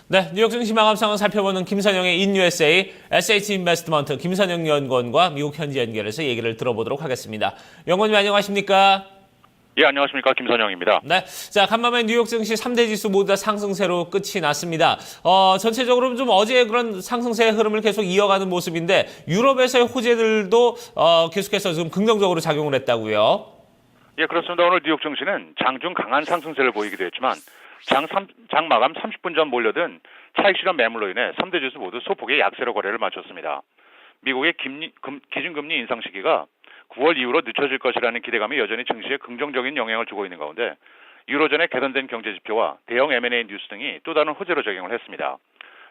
네, 뉴욕 증시 마감 상황 살펴보는 김선영의 인USA SH 인베스트먼트 김선영 연구원과 미국 현지 연결해서 얘기를 들어보도록 하겠습니다. 연구원님 안녕하십니까? 예, 안녕하십니까. 김선영입니다. 네, 자 간밤에 뉴욕 증시 3대 지수 모두 다 상승세로 끝이 났습니다. 전체적으로 좀 어제 그런 상승세의 흐름을 계속 이어가는 모습인데 유럽에서의 호재들도 계속해서 좀 긍정적으로 작용을 했다고요. 예, 그렇습니다. 오늘 뉴욕 증시는 장중 강한 상승세를 보이기도 했지만 장 마감 30분 전 몰려든 차익 실현 매물로 인해 3대 지수 모두 소폭의 약세로 거래를 마쳤습니다. 미국의 기준금리 인상 시기가 9월 이후로 늦춰질 것이라는 기대감이 여전히 증시에 긍정적인 영향을 주고 있는 가운데 유로존의 개선된 경제지표와 대형 M&A 뉴스 등이 또 다른 호재로 작용을 했습니다.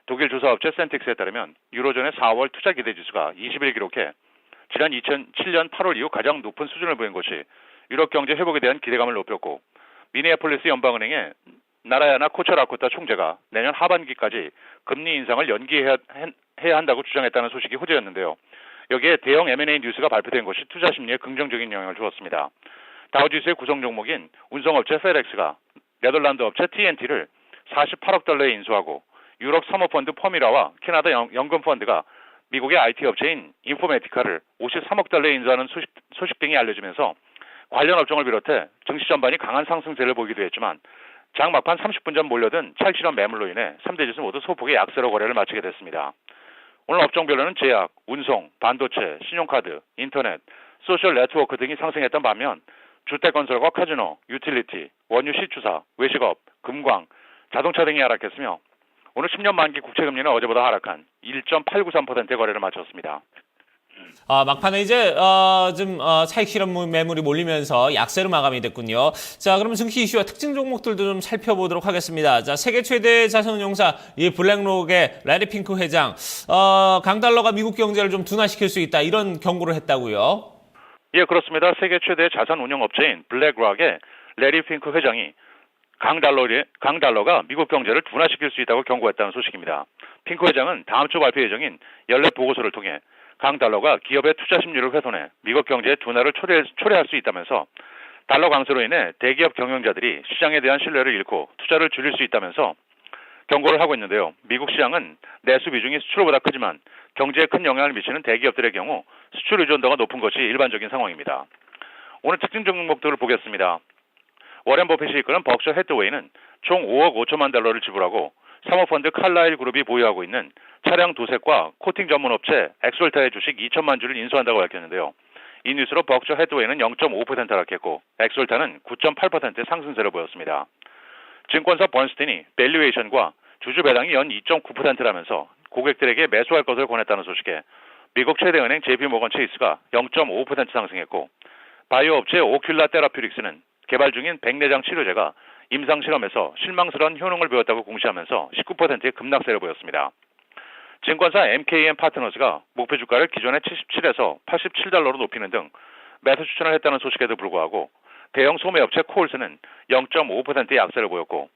독일 조사업체 센틱스에 따르면 유로존의 4월 투자 기대지수가 20일 기록해 지난 2007년 8월 이후 가장 높은 수준을 보인 것이 유럽 경제 회복에 대한 기대감을 높였고 미네아폴리스 연방은행의 나라야나 코차라코타 총재가 내년 하반기까지 금리 인상을 연기해야 한다고 주장했다는 소식이 호재였는데요. 여기에 대형 M&A 뉴스가 발표된 것이 투자 심리에 긍정적인 영향을 주었습니다. 다우지수의 구성 종목인 운송업체 페덱스가 네덜란드 업체 TNT를 48억 달러에 인수하고 유럽 사모펀드 퍼미라와 캐나다 연금펀드가 미국의 IT 업체인 인포메티카를 53억 달러에 인수하는 소식 등이 알려지면서 관련 업종을 비롯해 증시 전반이 강한 상승세를 보이기도 했지만 장 막판 30분 전 몰려든 차익 실현 매물로 인해 3대 지수 모두 소폭의 약세로 거래를 마치게 됐습니다. 오늘 업종별로는 제약, 운송, 반도체, 신용카드, 인터넷, 소셜 네트워크 등이 상승했던 반면 주택건설과 카지노, 유틸리티, 원유 시추사, 외식업, 금광, 자동차 등이 하락했으며 오늘 10년 만기 국채금리는 어제보다 하락한 1.893%의 거래를 마쳤습니다. 막판에 이제 차익 실현 매물이 몰리면서 약세로 마감이 됐군요. 자, 그럼 증시 이슈와 특징 종목들도 좀 살펴보도록 하겠습니다. 자, 세계 최대 자산운용사 이 블랙록의 래리 핑크 회장, 강달러가 미국 경제를 좀 둔화시킬 수 있다 이런 경고를 했다고요. 예, 그렇습니다. 세계 최대 자산운용업체인 블랙록의 래리 핑크 회장이 강달러가 미국 경제를 둔화시킬 수 있다고 경고했다는 소식입니다. 핑크 회장은 다음 주 발표 예정인 연례 보고서를 통해 강달러가 기업의 투자 심리를 훼손해 미국 경제의 둔화를 초래할 수 있다면서 달러 강세로 인해 대기업 경영자들이 시장에 대한 신뢰를 잃고 투자를 줄일 수 있다면서 경고를 하고 있는데요. 미국 시장은 내수 비중이 수출보다 크지만 경제에 큰 영향을 미치는 대기업들의 경우 수출 의존도가 높은 것이 일반적인 상황입니다. 오늘 특징 종목들을 보겠습니다. 워렌 버핏이 이끄는 벅셔 해스웨이는 총 5억 5천만 달러를 지불하고 사모펀드 칼라일 그룹이 보유하고 있는 차량 도색과 코팅 전문 업체 엑솔타의 주식 2천만 주를 인수한다고 밝혔는데요. 이 뉴스로 벅셔 해스웨이는 0.5% 하락했고 엑솔타는 9.8%의 상승세를 보였습니다. 증권사 번스틴이 밸류에이션과 주주 배당이 연 2.9%라면서 고객들에게 매수할 것을 권했다는 소식에 미국 최대 은행 JP모건 체이스가 0.5% 상승했고 바이오 업체 오큘라 테라퓨틱스는 개발 중인 백내장 치료제가 임상실험에서 실망스러운 효능을 보였다고 공시하면서 19%의 급락세를 보였습니다. 증권사 MKM 파트너즈가 목표 주가를 기존의 77에서 87달러로 높이는 등 매수 추천을 했다는 소식에도 불구하고 대형 소매업체 코올스는 0.5%의 약세를 보였고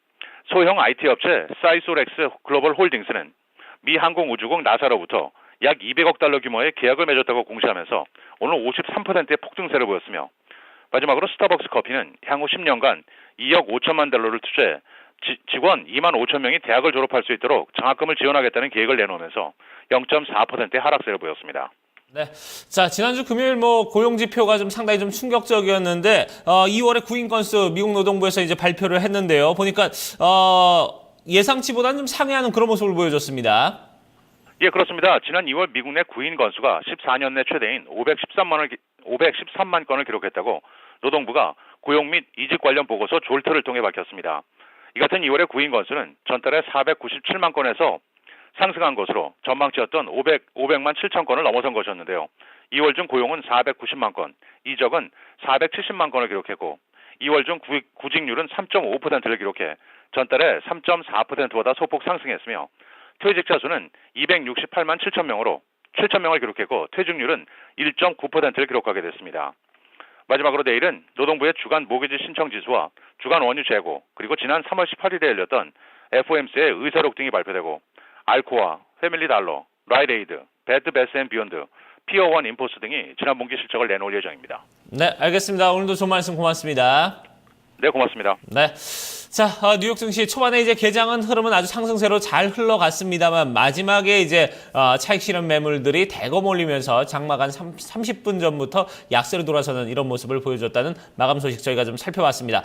소형 IT 업체 사이소렉스 글로벌 홀딩스는 미 항공우주국 나사로부터 약 200억 달러 규모의 계약을 맺었다고 공시하면서 오늘 53%의 폭등세를 보였으며 마지막으로 스타벅스 커피는 향후 10년간 2억 5천만 달러를 투자해 직원 2만 5천 명이 대학을 졸업할 수 있도록 장학금을 지원하겠다는 계획을 내놓으면서 0.4%의 하락세를 보였습니다. 네. 자, 지난주 금요일 고용 지표가 좀 상당히 좀 충격적이었는데 2월의 구인 건수 미국 노동부에서 이제 발표를 했는데요. 보니까 예상치보다는 좀 상회하는 그런 모습을 보여줬습니다. 예, 그렇습니다. 지난 2월 미국 내 구인 건수가 14년 내 최대인 513만 건을 기록했다고 노동부가 고용 및 이직 관련 보고서 졸트를 통해 밝혔습니다. 이 같은 2월의 구인 건수는 전달에 497만 건에서 상승한 것으로 전망치였던 500만 7천 건을 넘어선 것이었는데요. 2월 중 고용은 490만 건, 이적은 470만 건을 기록했고 2월 중 구직률은 3.5%를 기록해 전달에 3.4%보다 소폭 상승했으며 퇴직자 수는 268만 7천 명을 기록했고 퇴직률은 1.9%를 기록하게 됐습니다. 마지막으로 내일은 노동부의 주간 모기지 신청 지수와 주간 원유 재고 그리고 지난 3월 18일에 열렸던 FOMC의 의사록 등이 발표되고 알코아, 패밀리 달러, 라이레이드, 배드 베스 앤 비욘드, 피어 원 인포스 등이 지난 분기 실적을 내놓을 예정입니다. 네, 알겠습니다. 오늘도 좋은 말씀 고맙습니다. 네, 고맙습니다. 네. 자, 뉴욕 증시 초반에 이제 개장은 흐름은 아주 상승세로 잘 흘러갔습니다만 마지막에 이제 차익 실현 매물들이 대거 몰리면서 장마간 30분 전부터 약세로 돌아서는 이런 모습을 보여줬다는 마감 소식 저희가 좀 살펴봤습니다.